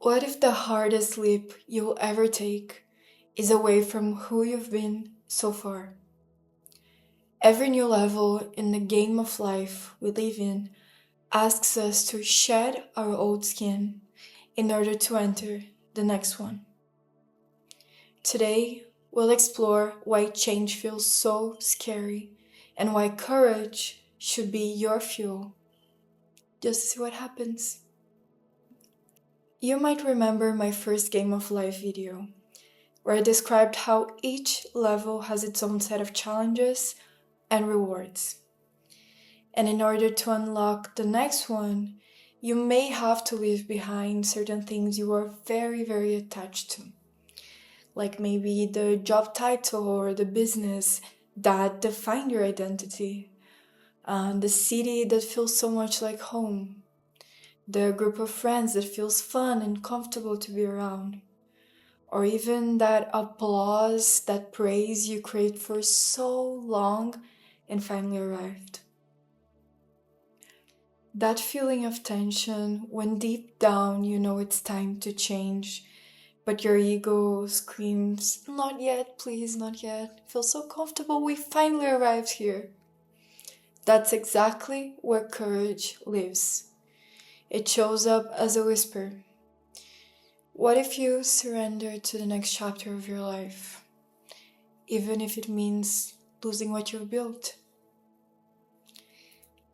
What if the hardest leap you'll ever take is away from who you've been so far? Every new level in the game of life we live in asks us to shed our old skin in order to enter the next one. Today, we'll explore why change feels so scary and why courage should be your fuel. Just see what happens. You might remember my first Game of Life video, where I described how each level has its own set of challenges and rewards. And in order to unlock the next one, you may have to leave behind certain things you are very, very attached to. Like maybe the job title or the business that define your identity, the city that feels so much like home, the group of friends that feels fun and comfortable to be around, or even that applause, that praise you craved for so long and finally arrived. That feeling of tension when deep down you know it's time to change, but your ego screams, "Not yet, please, not yet. Feel so comfortable, we finally arrived here." That's exactly where courage lives. It shows up as a whisper. What if you surrender to the next chapter of your life, even if it means losing what you've built?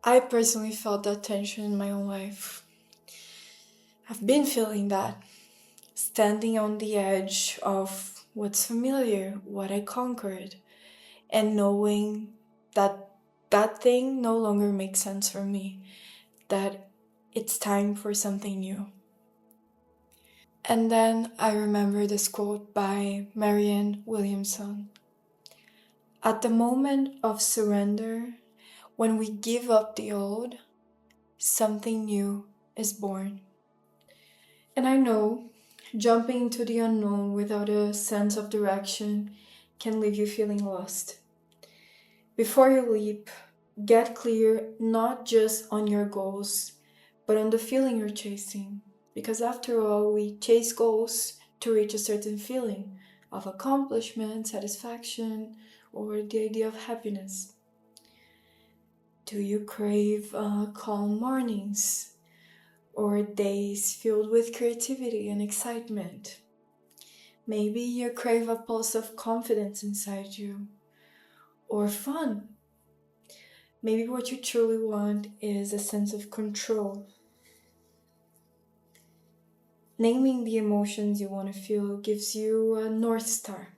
I personally felt that tension in my own life. I've been feeling that, standing on the edge of what's familiar, what I conquered, and knowing that that thing no longer makes sense for me, that it's time for something new. And then I remember this quote by Marianne Williamson. At the moment of surrender, when we give up the old, something new is born. And I know jumping into the unknown without a sense of direction can leave you feeling lost. Before you leap, get clear not just on your goals, but on the feeling you're chasing. Because after all, we chase goals to reach a certain feeling of accomplishment, satisfaction, or the idea of happiness. Do you crave calm mornings or days filled with creativity and excitement? Maybe you crave a pulse of confidence inside you or fun. Maybe what you truly want is a sense of control. Naming the emotions you want to feel gives you a North Star.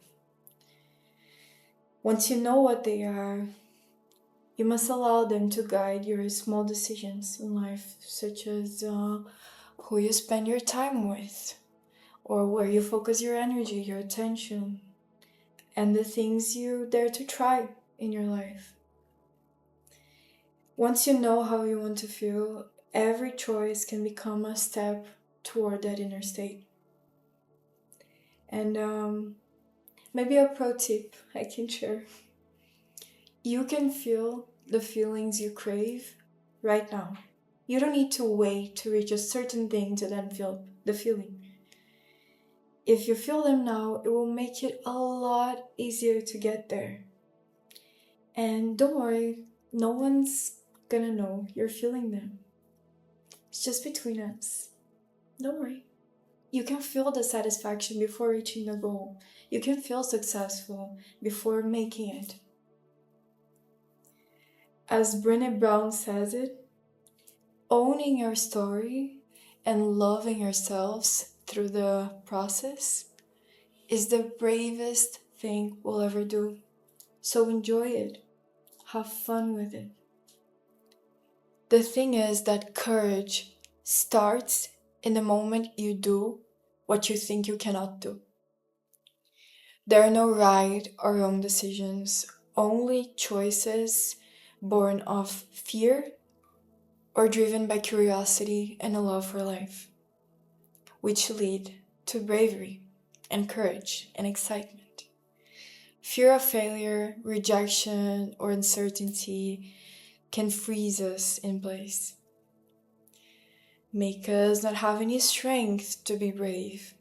Once you know what they are, you must allow them to guide your small decisions in life, such as who you spend your time with, or where you focus your energy, your attention, and the things you dare to try in your life. Once you know how you want to feel, every choice can become a step toward that inner state. And maybe a pro tip I can share. You can feel the feelings you crave right now. You don't need to wait to reach a certain thing to then feel the feeling. If you feel them now, it will make it a lot easier to get there. And don't worry, no one's gonna know you're feeling them. It's just between us. Don't worry. You can feel the satisfaction before reaching the goal. You can feel successful before making it. As Brené Brown says it, owning your story and loving yourselves through the process is the bravest thing we'll ever do. So enjoy it. Have fun with it. The thing is that courage starts in the moment you do what you think you cannot do. There are no right or wrong decisions, only choices born of fear or driven by curiosity and a love for life, which lead to bravery and courage and excitement. Fear of failure, rejection, or uncertainty can freeze us in place. make us not have any strength to be brave.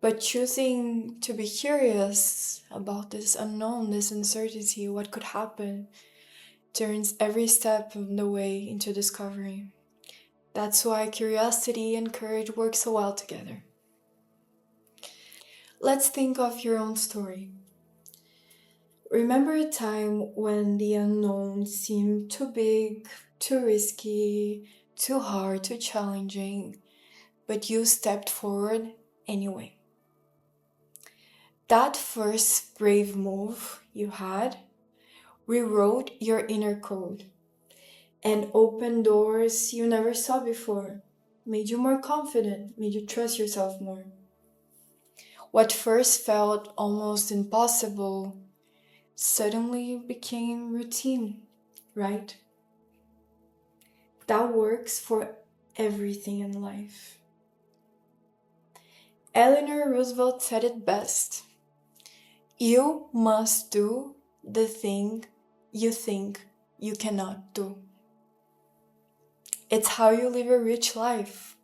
But choosing to be curious about this unknown, this uncertainty, what could happen, turns every step of the way into discovery. That's why curiosity and courage work so well together. Let's think of your own story. Remember a time when the unknown seemed too big, too risky, too hard, too challenging, but you stepped forward anyway. That first brave move you had rewrote your inner code and opened doors you never saw before, made you more confident, made you trust yourself more. What first felt almost impossible suddenly became routine, right? That works for everything in life. Eleanor Roosevelt said it best. You must do the thing you think you cannot do. It's how you live a rich life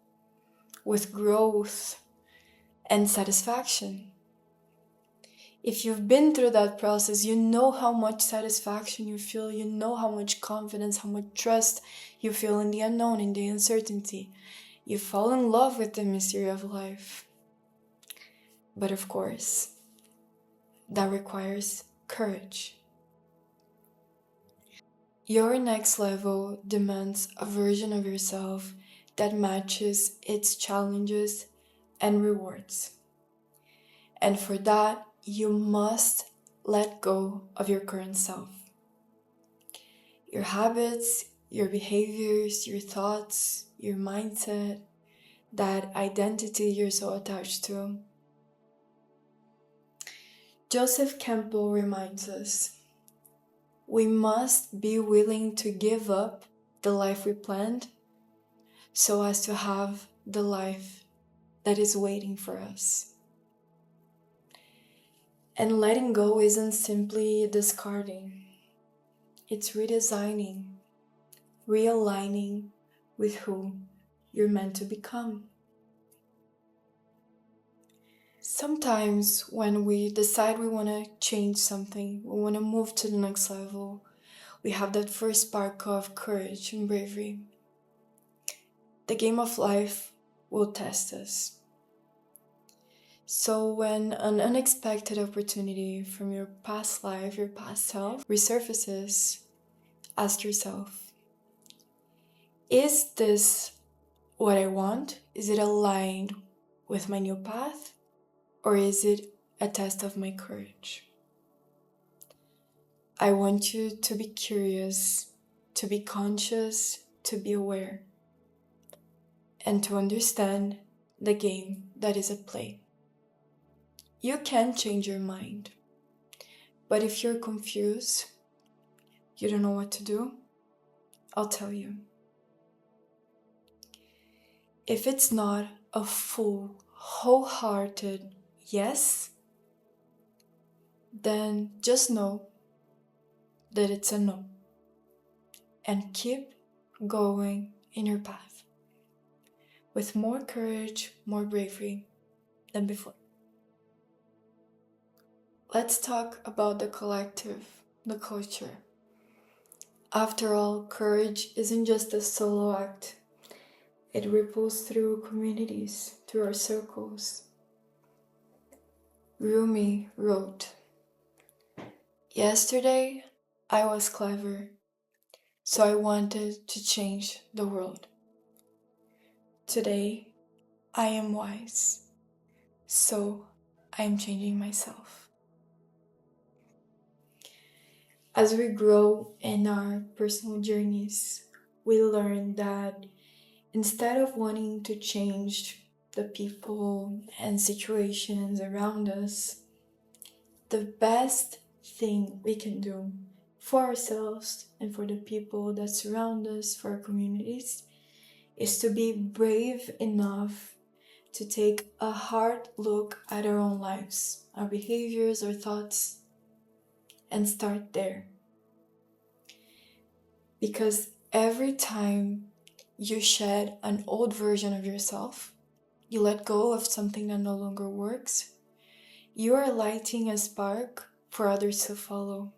with growth and satisfaction. If you've been through that process, you know how much satisfaction you feel, you know how much confidence, how much trust you feel in the unknown, in the uncertainty. You fall in love with the mystery of life. But of course, that requires courage. Your next level demands a version of yourself that matches its challenges and rewards. And for that, you must let go of your current self. Your habits, your behaviors, your thoughts, your mindset, that identity you're so attached to. Joseph Campbell reminds us, we must be willing to give up the life we planned so as to have the life that is waiting for us. And letting go isn't simply discarding. It's redesigning, realigning with who you're meant to become. Sometimes when we decide we want to change something, we want to move to the next level, we have that first spark of courage and bravery. The game of life will test us. So when an unexpected opportunity from your past life, your past self, resurfaces, ask yourself, is this what I want? Is it aligned with my new path? Or is it a test of my courage? I want you to be curious, to be conscious, to be aware, and to understand the game that is at play. You can change your mind, but if you're confused, you don't know what to do, I'll tell you. If it's not a full, wholehearted yes, then just know that it's a no. And keep going in your path with more courage, more bravery than before. Let's talk about the collective, the culture. After all, courage isn't just a solo act. It ripples through communities, through our circles. Rumi wrote, "Yesterday I was clever, so I wanted to change the world. Today I am wise, so I am changing myself." As we grow in our personal journeys, we learn that instead of wanting to change the people and situations around us, the best thing we can do for ourselves and for the people that surround us, for our communities, is to be brave enough to take a hard look at our own lives, our behaviors, our thoughts, and start there. Because every time You shed an old version of yourself. You let go of something that no longer works. You are lighting a spark for others to follow.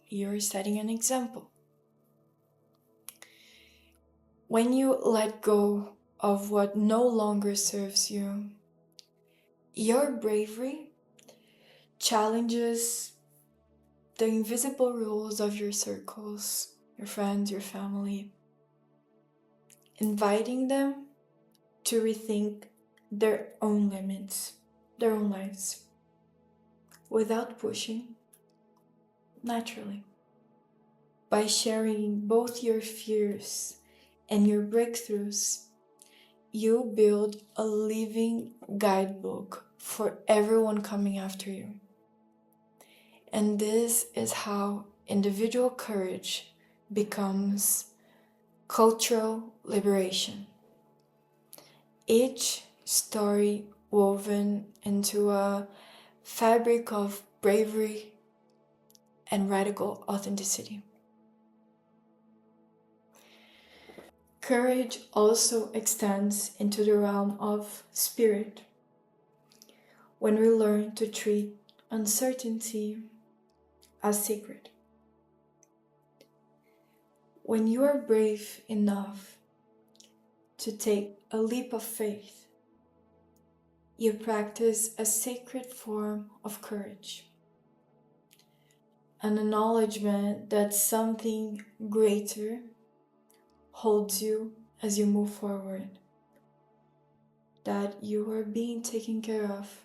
You're setting an example. When you let go of what no longer serves you, your bravery challenges the invisible rules of your circles, your friends, your family, inviting them to rethink their own limits, their own lives, without pushing, naturally. By sharing both your fears and your breakthroughs, you build a living guidebook for everyone coming after you. And this is how individual courage becomes cultural liberation. Each story woven into a fabric of bravery and radical authenticity. Courage also extends into the realm of spirit. When we learn to treat uncertainty as sacred. When you are brave enough to take a leap of faith, you practice a sacred form of courage. An acknowledgement that something greater holds you as you move forward. That you are being taken care of.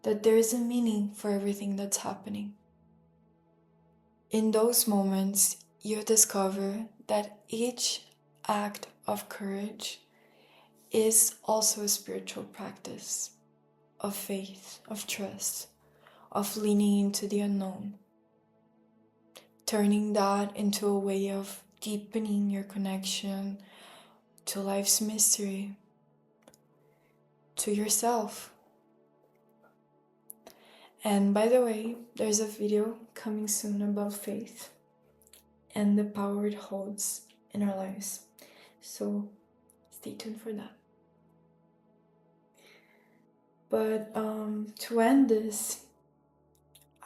That there is a meaning for everything that's happening. In those moments, you discover that each act of courage is also a spiritual practice of faith, of trust, of leaning into the unknown, turning that into a way of deepening your connection to life's mystery, to yourself. And by the way, there's a video coming soon about faith and the power it holds in our lives. So stay tuned for that. But to end this,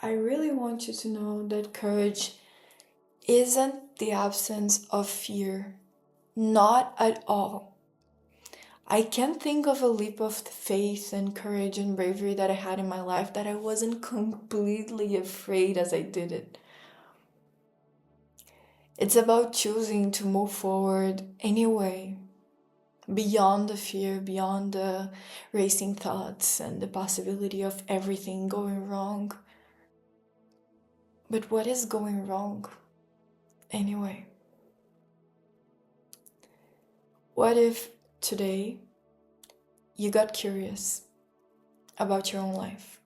I really want you to know that courage isn't the absence of fear. Not at all. I can't think of a leap of faith and courage and bravery that I had in my life that I wasn't completely afraid as I did it. It's about choosing to move forward anyway, beyond the fear, beyond the racing thoughts and the possibility of everything going wrong. But what is going wrong anyway? What if today you got curious about your own life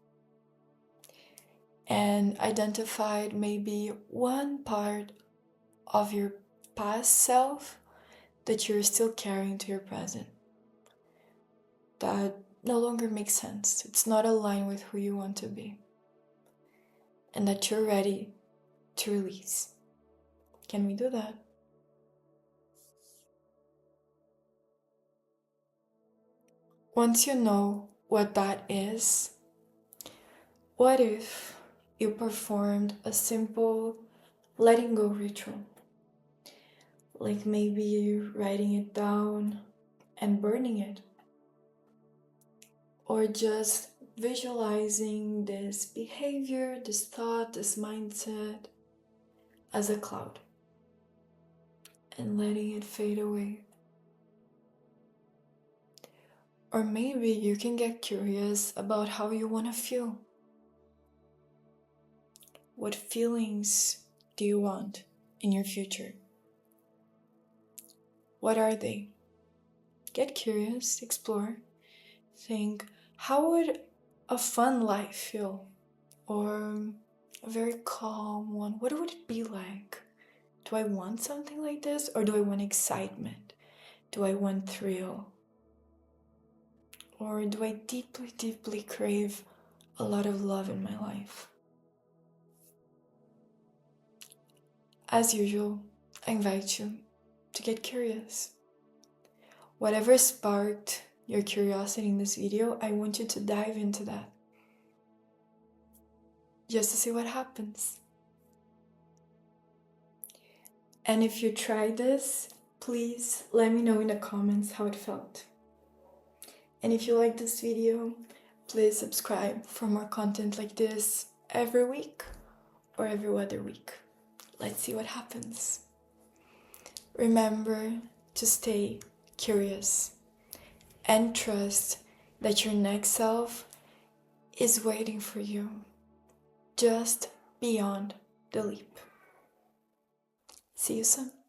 and identified maybe one part of your past self that you're still carrying to your present, that no longer makes sense, it's not aligned with who you want to be, and that you're ready to release? Can we do that? Once you know what that is, what if you performed a simple letting go ritual? Like maybe writing it down and burning it. Or just visualizing this behavior, this thought, this mindset as a cloud and letting it fade away. Or maybe you can get curious about how you want to feel. What feelings do you want in your future? What are they? Get curious, explore, think, how would a fun life feel? Or a very calm one? What would it be like? Do I want something like this? Or do I want excitement? Do I want thrill? Or do I deeply, deeply crave a lot of love in my life? As usual, I invite you to get curious. whatever sparked your curiosity in this video, I want you to dive into that. Just to see what happens. And if you tried this, please let me know in the comments how it felt. And if you like this video, please subscribe for more content like this every week or every other week. Let's see what happens. Remember to stay curious and trust that your next self is waiting for you just beyond the leap. See you soon.